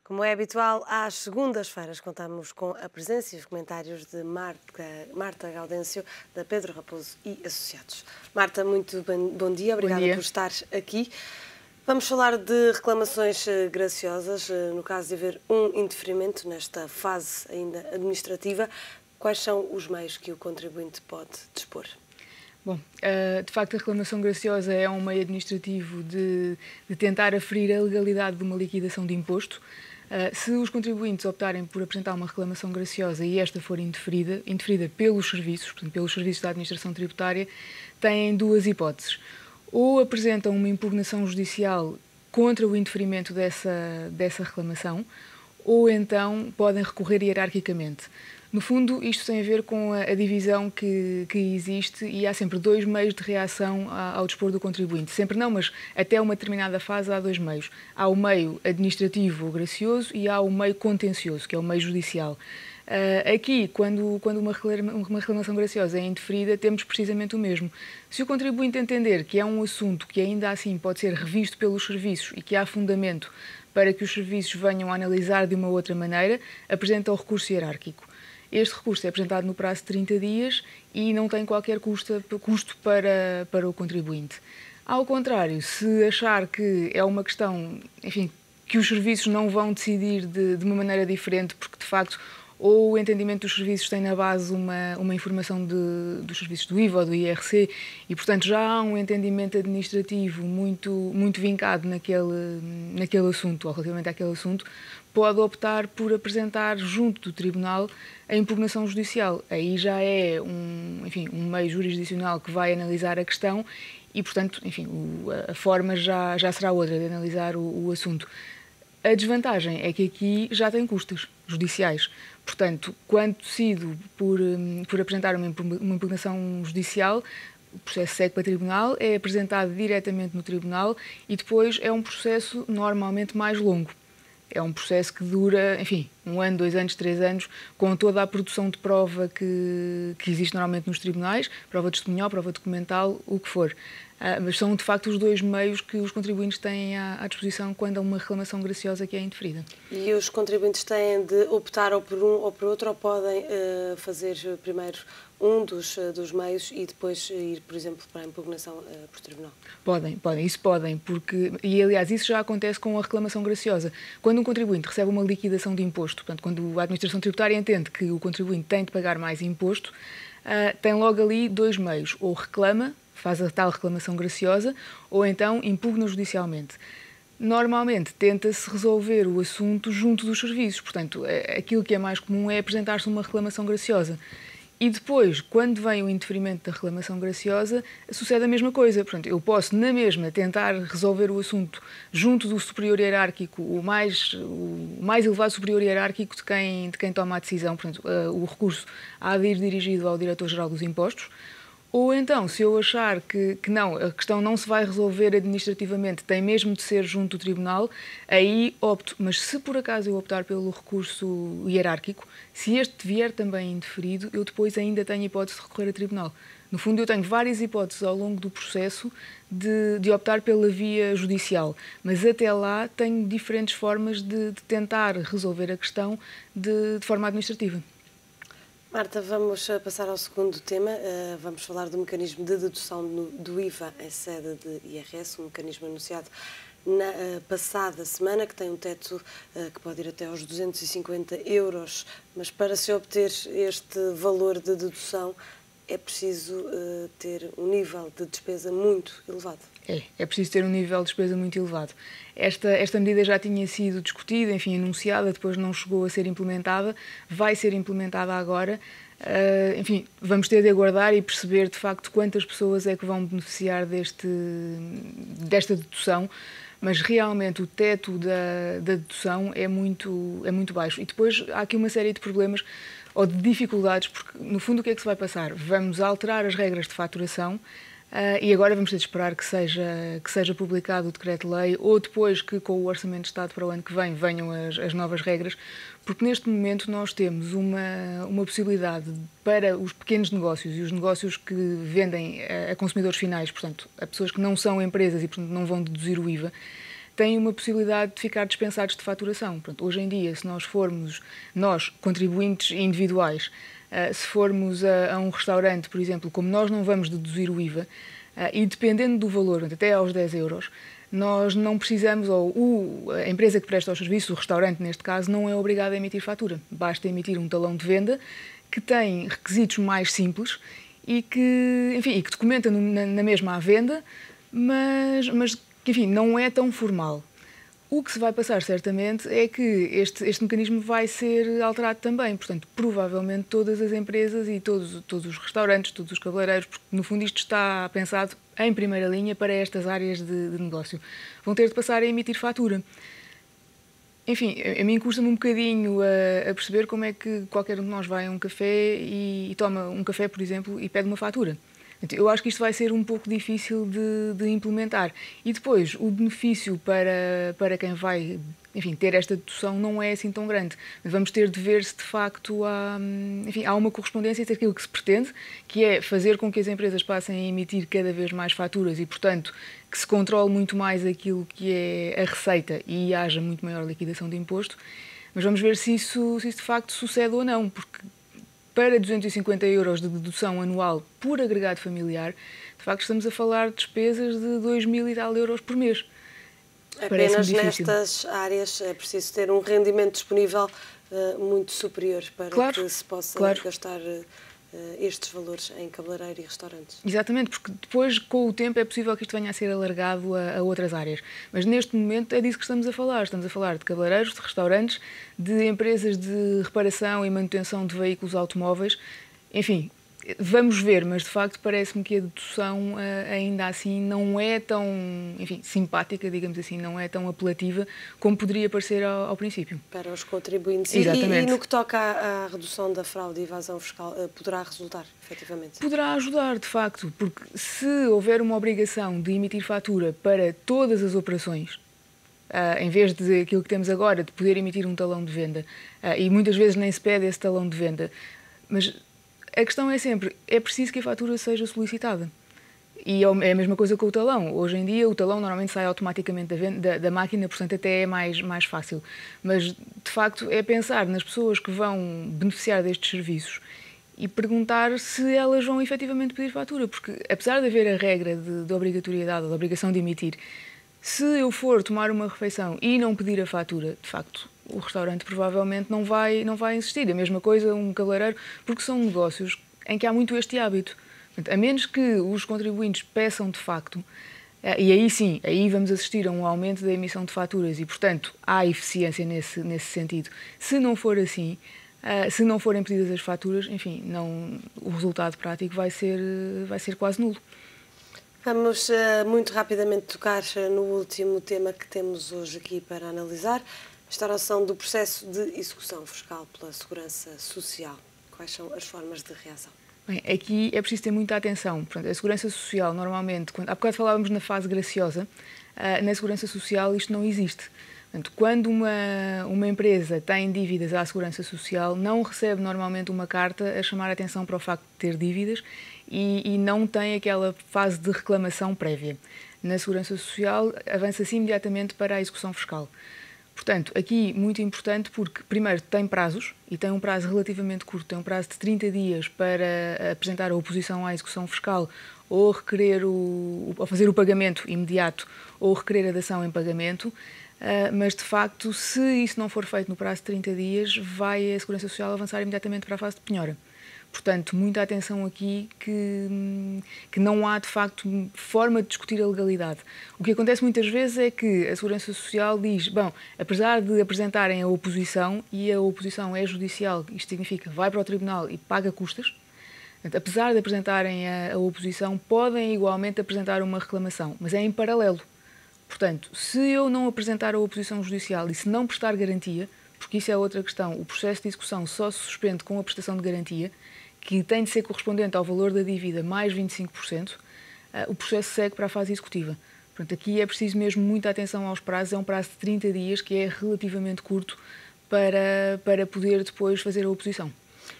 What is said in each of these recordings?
Como é habitual, às segundas-feiras contamos com a presença e os comentários de Marta Gaudêncio, da Pedro Raposo e Associados. Marta, muito bom dia, obrigada por estar aqui. Vamos falar de reclamações graciosas, no caso de haver um indeferimento nesta fase ainda administrativa. Quais são os meios que o contribuinte pode dispor? Bom, de facto a reclamação graciosa é um meio administrativo de tentar aferir a legalidade de uma liquidação de imposto. Se os contribuintes optarem por apresentar uma reclamação graciosa e esta for indeferida pelos serviços, portanto pelos serviços da administração tributária, têm duas hipóteses. Ou apresentam uma impugnação judicial contra o indeferimento dessa reclamação, ou então podem recorrer hierarquicamente. No fundo, isto tem a ver com a divisão que existe e há sempre dois meios de reação ao dispor do contribuinte. Sempre não, mas até uma determinada fase há dois meios. Há o meio administrativo ou gracioso e há o meio contencioso, que é o meio judicial. Aqui, quando uma reclamação graciosa é indeferida, temos precisamente o mesmo. Se o contribuinte entender que é um assunto que ainda assim pode ser revisto pelos serviços e que há fundamento para que os serviços venham a analisar de uma outra maneira, apresenta o recurso hierárquico. Este recurso é apresentado no prazo de 30 dias e não tem qualquer custo para o contribuinte. Ao contrário, se achar que é uma questão, enfim, que os serviços não vão decidir de uma maneira diferente, porque de facto ou o entendimento dos serviços tem na base uma informação dos serviços do IVA ou do IRC e, portanto, já há um entendimento administrativo muito vincado naquele assunto, ou relativamente àquele assunto, pode optar por apresentar junto do Tribunal a impugnação judicial. Aí já é um meio jurisdicional que vai analisar a questão e, portanto, enfim, a forma já será outra de analisar o assunto. A desvantagem é que aqui já tem custas judiciais. Portanto, quando decido por apresentar uma impugnação judicial, o processo segue para o tribunal, é apresentado diretamente no tribunal e depois é um processo normalmente mais longo. É um processo que dura, enfim, 1 ano, 2 anos, 3 anos, com toda a produção de prova que existe normalmente nos tribunais, prova testemunhal, prova documental, o que for. Mas são, de facto, os dois meios que os contribuintes têm à disposição quando há uma reclamação graciosa que é indeferida. E os contribuintes têm de optar ou por um ou por outro, ou podem fazer primeiro um dos meios e depois ir, por exemplo, para a impugnação por tribunal? Podem, isso podem, e aliás isso já acontece com a reclamação graciosa. Quando um contribuinte recebe uma liquidação de imposto, portanto, quando a administração tributária entende que o contribuinte tem de pagar mais imposto, tem logo ali dois meios, ou reclama, faz a tal reclamação graciosa, ou então impugna judicialmente. Normalmente tenta-se resolver o assunto junto dos serviços, portanto, aquilo que é mais comum é apresentar-se uma reclamação graciosa. E depois, quando vem o indeferimento da reclamação graciosa, sucede a mesma coisa. Portanto, eu posso, na mesma, tentar resolver o assunto junto do superior hierárquico, o mais elevado superior hierárquico de quem toma a decisão. Portanto, o recurso há de ir dirigido ao Diretor-Geral dos Impostos. Ou então, se eu achar que não, a questão não se vai resolver administrativamente, tem mesmo de ser junto do tribunal, aí opto. Mas se por acaso eu optar pelo recurso hierárquico, se este vier também indeferido, eu depois ainda tenho a hipótese de recorrer a tribunal. No fundo, eu tenho várias hipóteses ao longo do processo de optar pela via judicial, mas até lá tenho diferentes formas de tentar resolver a questão de forma administrativa. Marta, vamos passar ao segundo tema. Vamos falar do mecanismo de dedução do IVA em sede de IRS, um mecanismo anunciado na passada semana, que tem um teto que pode ir até aos 250 euros, mas para se obter este valor de dedução é preciso ter um nível de despesa muito elevado. É preciso ter um nível de despesa muito elevado. Esta medida já tinha sido discutida, enfim, anunciada, depois não chegou a ser implementada, vai ser implementada agora. Enfim, vamos ter de aguardar e perceber, de facto, quantas pessoas é que vão beneficiar desta dedução, mas realmente o teto da dedução é muito baixo. E depois há aqui uma série de problemas ou de dificuldades, porque, no fundo, o que é que se vai passar? Vamos alterar as regras de faturação, e agora vamos ter de esperar que seja publicado o decreto-lei ou depois que com o Orçamento de Estado para o ano que vem venham as novas regras, porque neste momento nós temos uma possibilidade para os pequenos negócios e os negócios que vendem a consumidores finais, portanto, a pessoas que não são empresas e, portanto, não vão deduzir o IVA, têm uma possibilidade de ficar dispensados de faturação. Portanto, hoje em dia, se nós formos, nós, contribuintes individuais, se formos a um restaurante, por exemplo, como nós não vamos deduzir o IVA, e dependendo do valor, até aos 10 euros, nós não precisamos, ou a empresa que presta os serviços, o restaurante neste caso, não é obrigada a emitir fatura. Basta emitir um talão de venda que tem requisitos mais simples e que, enfim, e que documenta na mesma a venda, mas que, enfim, não é tão formal. O que se vai passar, certamente, é que este mecanismo vai ser alterado também. Portanto, provavelmente todas as empresas e todos os restaurantes, todos os cabeleireiros, porque no fundo isto está pensado em primeira linha para estas áreas de negócio, vão ter de passar a emitir fatura. Enfim, a mim custa-me um bocadinho a perceber como é que qualquer um de nós vai a um café e toma um café, por exemplo, e pede uma fatura. Eu acho que isto vai ser um pouco difícil de implementar. E depois, o benefício para quem vai, enfim, ter esta dedução não é assim tão grande. Vamos ter de ver se de facto há uma correspondência entre aquilo que se pretende, que é fazer com que as empresas passem a emitir cada vez mais faturas e, portanto, que se controle muito mais aquilo que é a receita e haja muito maior liquidação de imposto. Mas vamos ver se isso de facto sucede ou não, porque para 250 euros de dedução anual por agregado familiar, de facto estamos a falar de despesas de 2.000 e tal euros por mês. Apenas nestas áreas é preciso ter um rendimento disponível muito superior para que se possa gastar estes valores em cabeleireiro e restaurantes. Exatamente, porque depois, com o tempo, é possível que isto venha a ser alargado a outras áreas. Mas neste momento é disso que estamos a falar. Estamos a falar de cabeleireiros, de restaurantes, de empresas de reparação e manutenção de veículos automóveis. Enfim, vamos ver, mas de facto parece-me que a dedução ainda assim não é tão, enfim, simpática, digamos assim, não é tão apelativa como poderia parecer ao princípio. Para os contribuintes. Exatamente. E no que toca à redução da fraude e evasão fiscal, poderá resultar, efetivamente? Poderá ajudar, de facto, porque se houver uma obrigação de emitir fatura para todas as operações, em vez de aquilo que temos agora, de poder emitir um talão de venda, e muitas vezes nem se pede esse talão de venda, mas a questão é sempre, é preciso que a fatura seja solicitada. E é a mesma coisa com o talão. Hoje em dia o talão normalmente sai automaticamente da máquina, portanto até é mais fácil. Mas, de facto, é pensar nas pessoas que vão beneficiar destes serviços e perguntar se elas vão efetivamente pedir fatura. Porque, apesar de haver a regra de obrigatoriedade ou de obrigação de emitir, se eu for tomar uma refeição e não pedir a fatura, de facto, o restaurante provavelmente não vai insistir. A mesma coisa um cabeleireiro, porque são negócios em que há muito este hábito. Portanto, a menos que os contribuintes peçam de facto, e aí sim, aí vamos assistir a um aumento da emissão de faturas e, portanto, há eficiência nesse sentido. Se não for assim, se não forem pedidas as faturas, enfim, o resultado prático vai ser quase nulo. Vamos muito rapidamente tocar no último tema que temos hoje aqui para analisar, a instauração do processo de execução fiscal pela Segurança Social. Quais são as formas de reação? Bem, aqui é preciso ter muita atenção. Portanto, a Segurança Social, normalmente, há bocado falávamos na fase graciosa, na Segurança Social isto não existe. Portanto, quando uma empresa tem dívidas à Segurança Social, não recebe normalmente uma carta a chamar a atenção para o facto de ter dívidas e não tem aquela fase de reclamação prévia. Na Segurança Social, avança-se imediatamente para a execução fiscal. Portanto, aqui muito importante porque, primeiro, tem prazos, e tem um prazo relativamente curto, tem um prazo de 30 dias para apresentar a oposição à execução fiscal ou ou fazer o pagamento imediato ou requerer a dação em pagamento, mas, de facto, se isso não for feito no prazo de 30 dias, vai a Segurança Social avançar imediatamente para a fase de penhora. Portanto, muita atenção aqui que não há, de facto, forma de discutir a legalidade. O que acontece muitas vezes é que a Segurança Social diz, bom, apesar de apresentarem a oposição, e a oposição é judicial, isto significa vai para o tribunal e paga custas, portanto, apesar de apresentarem a oposição, podem igualmente apresentar uma reclamação, mas é em paralelo. Portanto, se eu não apresentar a oposição judicial e se não prestar garantia, porque isso é outra questão, o processo de execução só se suspende com a prestação de garantia, que tem de ser correspondente ao valor da dívida mais 25%, o processo segue para a fase executiva. Portanto, aqui é preciso mesmo muita atenção aos prazos, é um prazo de 30 dias, que é relativamente curto para poder depois fazer a oposição.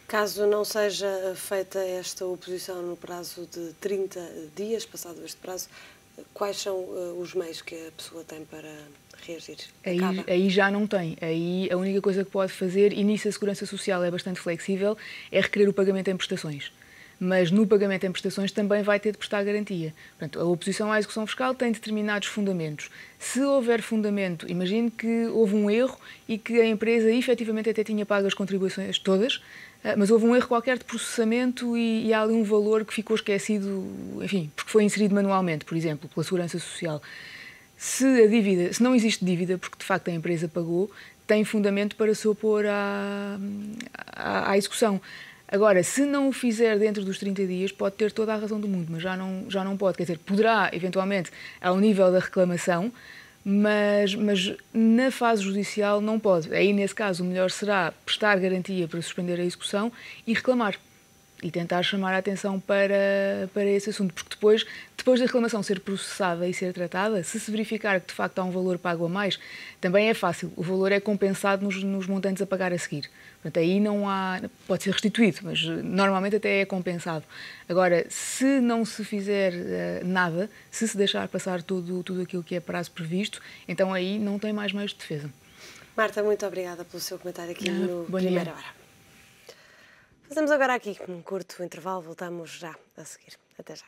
Caso não seja feita esta oposição no prazo de 30 dias, passado este prazo, quais são os meios que a pessoa tem para reagir? Aí já não tem. Aí a única coisa que pode fazer, e nisso a Segurança Social é bastante flexível, é requerer o pagamento em prestações. Mas no pagamento em prestações também vai ter de prestar garantia. Portanto, a oposição à execução fiscal tem determinados fundamentos. Se houver fundamento, imagine que houve um erro e que a empresa efetivamente até tinha pago as contribuições todas, mas houve um erro qualquer de processamento e há ali um valor que ficou esquecido, enfim, porque foi inserido manualmente, por exemplo, pela Segurança Social. Se não existe dívida, porque de facto a empresa pagou, tem fundamento para se opor à execução. Agora, se não o fizer dentro dos 30 dias, pode ter toda a razão do mundo, mas já não pode. Quer dizer, poderá, eventualmente, ao nível da reclamação, mas na fase judicial não pode. Aí, nesse caso, o melhor será prestar garantia para suspender a execução e reclamar. E tentar chamar a atenção para esse assunto, porque depois da reclamação ser processada e ser tratada, se verificar que de facto há um valor pago a mais, também é fácil, o valor é compensado nos montantes a pagar a seguir. Portanto, aí não há, pode ser restituído, mas normalmente até é compensado. Agora, se não se fizer nada, se deixar passar tudo aquilo que é prazo previsto, então aí não tem mais meios de defesa. Marta, muito obrigada pelo seu comentário aqui no Primeira Hora. Fazemos agora aqui um curto intervalo, voltamos já a seguir. Até já.